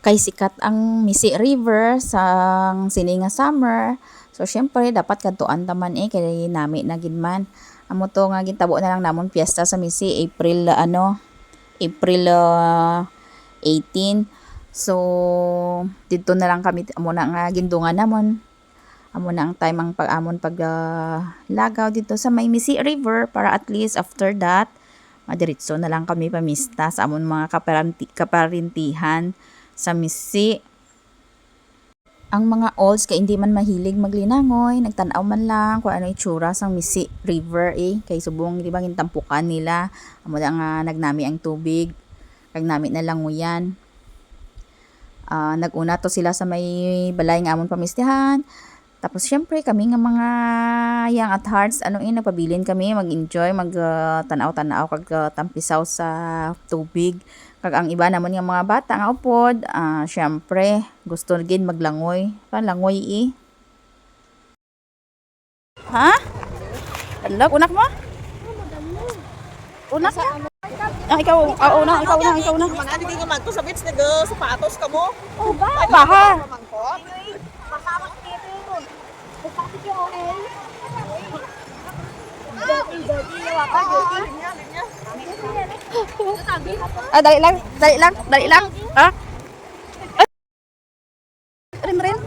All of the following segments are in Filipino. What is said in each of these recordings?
Kay sikat ang Misi River sa sininga summer. So syempre dapat kadtuan taman kay nami na gid man. Amo to nga gitabo na lang namon piyesta sa Misi April April 18. So dito na lang kami amo na nga gindungan namon. Amo na ang time ang pag-amon pag lagaw dito sa may Misi River para at least after that madiretso na lang kami pamista sa amon mga kaparintihan sa Misi. Ang mga olds kay hindi man mahilig maglinangoy, nagtanaw man lang kung ano itsura sang Misi River kay subong di ba gintampukan nila. Amo na nga nagnami ang tubig, kag nami na languyan. Naguna to sila sa may balay nga amon pamistihan. Tapos syempre kami nga mga young at hearts nagpabilin kami mag-enjoy, tanaw-tanaw kag tampisaw sa tubig. Kag ang iba naman nga mga bata nga upod, syempre gusto gid maglangoy. Langoy Ha? Dalag unak mo? Unak ka? Ikaw na. Manani di nga man to sa beach sapatos ka mo. Oh, ba? Baha. Masama ko dito yun. Pagpapit yung OL. Dirty, yawa ka, dirty. Dali lang. Rin.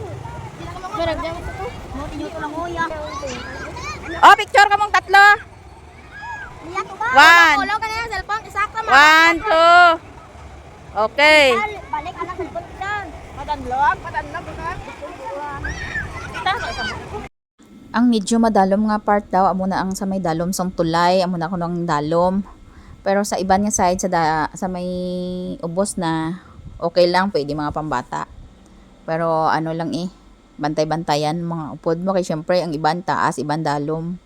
Maragyan mo ito. Matinyo ko lang uya. Picture ka mong tatlo. Niya ko ba? One. Kulo ka na yung cellphone. Isakto mo. 1, 2. Okay. Balik anak ng bulkan. Padanlog. Ang medyo madalom nga part daw amo na ang sa may dalom sang tulay, amo na kuno ang dalom. Pero sa iban nga side sa may ubos na okay lang, pwede mga pambata. Pero ano lang bantay-bantayan mga upod mo kay syempre ang iban taas, iban dalom.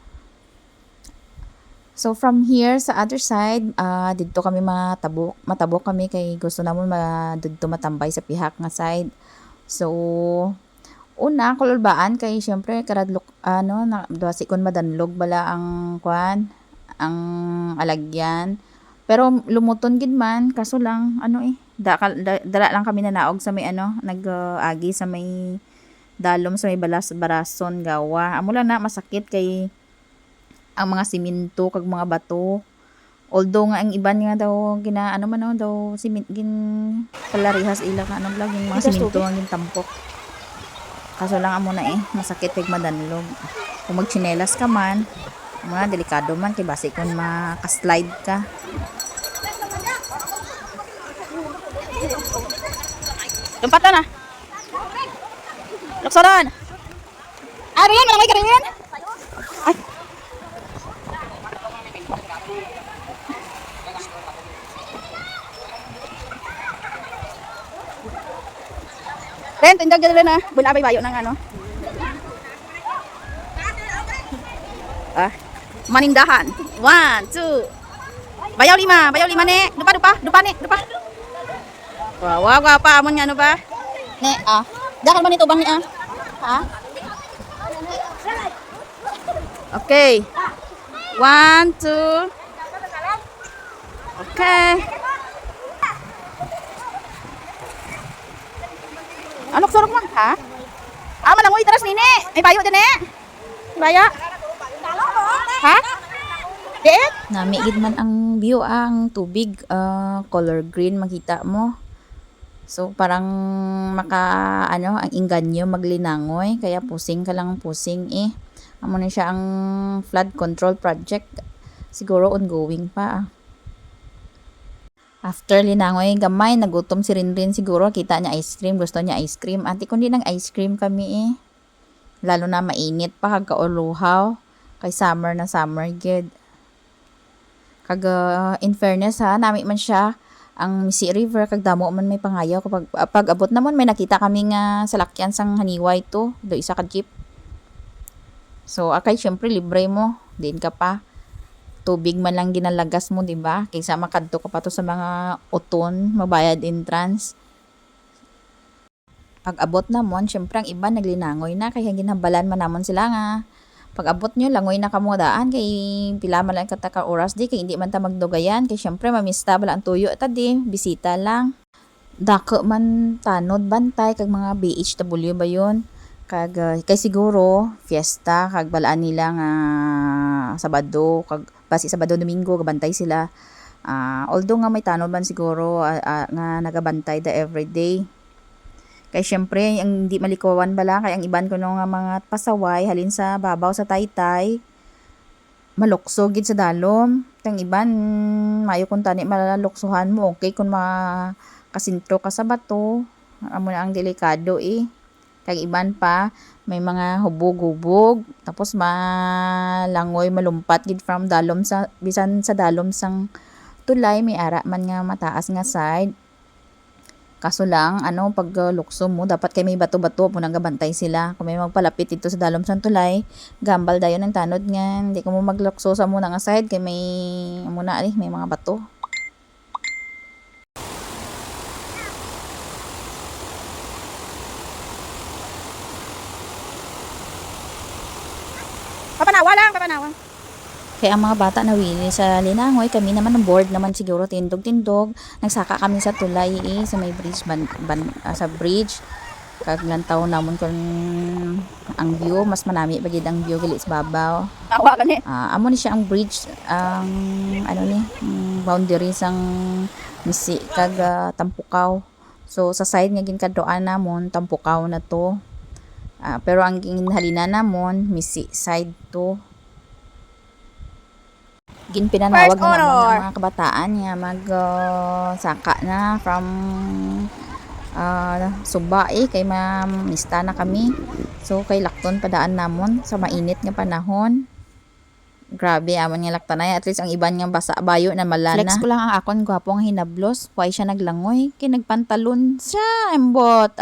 So from here sa other side, dito kami matabok kami kay gusto namon dito matambay sa pihak nga side. So una kululbaan kay syempre karadlok duwasikon madanlog bala ang ang alagyan. Pero lumuton gid man kaso lang dala lang kami nanaog sa may nag-agi sa may dalom sa may barason gawa. Amo lang na masakit kay ang mga siminto kag mga bato. Although nga ang iban nga daw daw gin palarihas ila ka yung mga siminto ang gintampok. Kaso lang amo na masakit kay madanlog. Kung magchinelas ka man, mga delikado man kay basi kun maka-slide ka. Lumpat na. Luksonon. Ariyan, malamay ka rin yan. Ay. Ren, tindag dyan rin bulabay bayo ng manindahan. 1, 2. Bayaw 5 ne. Dupa. Wow, pa amon nga ba? Ne, dakal man ito bang ni Ha? Okay. 1, 2. Okay. Anok sorok man, ha? Manangoy taras nini. May bayo dyan May baya. Ha? Diet? Namigid man ang view ang tubig, color green makita mo. So parang ang inganyo maglinangoy kaya pusing ka lang Amo na siya ang flood control project. Siguro ongoing pa. After linangoy gamay, nagutom si Rinrin siguro, kita niya ice cream, gusto niya ice cream. Ate kundi ng ice cream kami Lalo na mainit pa kagkauluhaw. Kay summer gid. Kag in fairness nami man siya ang Misi River kag damo man may pangayaw kapag pag abot namon may nakita kami nga salakyan sang haniway do isa ka jeep. So akay syempre libre mo, din ka pa. Tubig man lang ginalagas mo, di ba? Kaysa makadto ka pa to sa mga uton, mabayad entrance. Pag abot namon, syempre ang iba naglinangoy na kaya ginhabalan man namon sila nga. Pag abot nyo, langoy na kamo daan kay pila man lang kataka oras di kay hindi man ta magdugayan kay syempre mamista bala ang tuyo ta di, bisita lang. dako man tanod bantay kag mga BHW ba yun. Kag kay siguro fiesta kag balaan nila nga Sabado kag basi Sabado Domingo gabantay sila. Although nga may tanod man siguro nga nagabantay the everyday. Kay syempre ang di malikawan bala kay ang iban ko nga mga pasaway halin sa babaw sa taytay malukso gid sa dalom. Tang iban mayo kun tani malaluksuhan mo okay kun makasintro ka sa bato amo na ang delikado eh. Kag iban pa may mga hubog-hubog tapos malangoy malumpat gid from dalom sa bisan sa dalom sang tulay may ara man nga mataas nga side. Kaso lang, pag lukso mo, dapat kay may bato-bato mo nang gabantay sila. Kung may magpalapit dito sa dalom sang tulay, gambal dayon ang tanod nga. Hindi ko mo maglukso sa muna nga side, kay may mga bato. Papanawa lang, papanawa. Kaya ang mga bata nawili sa linangoy, kami naman on board naman siguro tindog-tindog. Nagsaka kami sa tulay sa may bridge, sa bridge. Kag lantaw namon kon ang view, mas manami bagid ang view gali sa babaw. Tawa ka ni. Amo ni siya ang bridge, ang boundary sang Misi kag Tampukaw. So sa side nga ginkadoan namon Tampukaw na to. Pero ang ginhalina namon Misi side to. Ginpinanawag First na naman honor. ang mga kabataan nga saka na from Suba kay mamista na kami. So kay lakton padaan namon sa mainit nga panahon. Grabe amon nga laktanay at least ang iban nga basa bayo na malana. Flex ko lang ang akon gwapong hinablos, why siya naglangoy kay nagpantalon siya embot